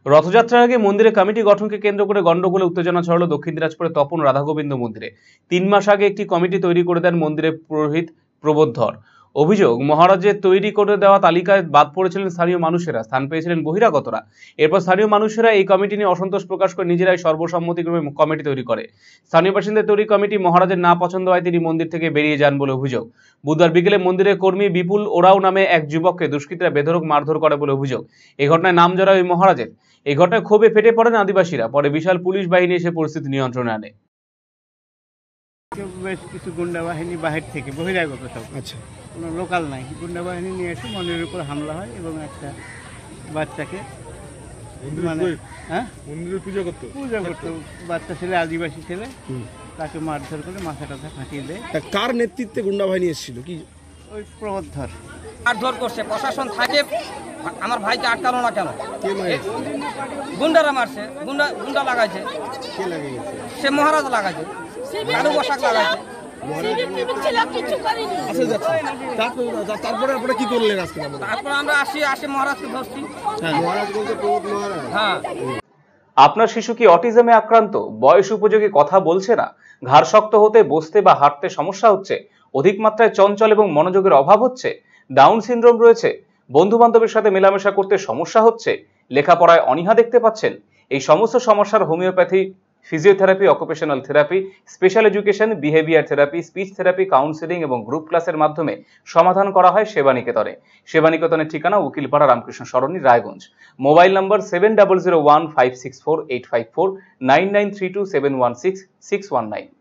রথযাত্রার আগে মন্দিরে কমিটি গঠনকে কেন্দ্র করে গন্ডগোলে উত্তেজনা ছড়ালো দক্ষিণ দিনাজপুরে তপন রাধাগোবিন্দ মন্দিরে। ৩ মাস আগে একটি কমিটি তৈরি করে দেন মন্দিরের পুরোহিত প্রবোধ ধর। অভিযোগ, মহারাজের তৈরি করে দেওয়া তালিকায় বাদ পড়েছিলেন স্থানীয় মানুষেরা, স্থান পেয়েছিলেন বহিরাগতরা। এরপর স্থানীয় মানুষেরা এই কমিটি নিয়ে অসন্তোষ প্রকাশ করে নিজেরাই সর্বসম্মতিক্রমে কমিটি তৈরি করে। স্থানীয় বাসিন্দাদের তৈরি কমিটি মহারাজের না পছন্দ হয় তিনি মন্দির থেকে বেরিয়ে যান বলে অভিযোগ। বুধবার বিকেলে মন্দিরের কর্মী বিপুল ওরাও নামে এক যুবককে দুষ্কৃতীরা বেধড়ক মারধর করে বলে অভিযোগ। এই ঘটনায় নাম জড়ায় ওই মহারাজের। এই ঘটনায় ক্ষোভে ফেটে পড়েন আদিবাসীরা। পরে বিশাল পুলিশ বাহিনী এসে পরিস্থিতি নিয়ন্ত্রণে আনে। বেশ কিছু গুন্ডা বাহিনী বাহির থেকে বহিরাগত সব, আচ্ছা, কোনো লোকাল নাই, গুন্ডা বাহিনী নিয়ে এসে মন্দিরের উপর হামলা হয় এবং একটা বাচ্চাকে মানে মন্দিরে পূজা করতো বাচ্চা ছেলে, আদিবাসী ছেলে, তাকে মারধর করে মাথা টাথা ফাটিয়ে দেয়। কার নেতৃত্বে গুন্ডা বাহিনী এসেছিল? কি ওই প্রবোধ ধর মারধর করছে, প্রশাসন থাকে, আমার ভাইকে আটকালো না কেন? গুন্ডারা মারছে, গুন্ডা লাগাইছে, সে মহারাজ লাগাইছে, কালু বসাক লাগাইছে। তারপরে আপনারা কি করলেন আজকে? তারপর আমরা আসি মহারাজকে ধরছি। হ্যাঁ। আপনার শিশু কি অটিজমে আক্রান্ত? বয়স উপযোগী কথা বলছে না, ঘাড় শক্ত হতে, বসতে বা হাঁটতে সমস্যা হচ্ছে, অধিক মাত্রায় চঞ্চল এবং মনোযোগের অভাব হচ্ছে, ডাউন সিনড্রোম রয়েছে, বন্ধু বান্ধবের সাথে মেলামেশা করতে সমস্যা হচ্ছে, লেখাপড়ায় অনীহা দেখতে পাচ্ছেন? এই সমস্ত সমস্যার homeopathy, physiotherapy, occupational therapy, special education, behaviour therapy, speech therapy, counselling এবং গ্রুপ ক্লাসের মাধ্যমে সমাধান করা হয় সেবানিকেতনে। সেবানিকেতনের ঠিকানা উকিলপাড়া রামকৃষ্ণ সরণি, রায়গঞ্জ। Mobile number 7001564854, 9932716619।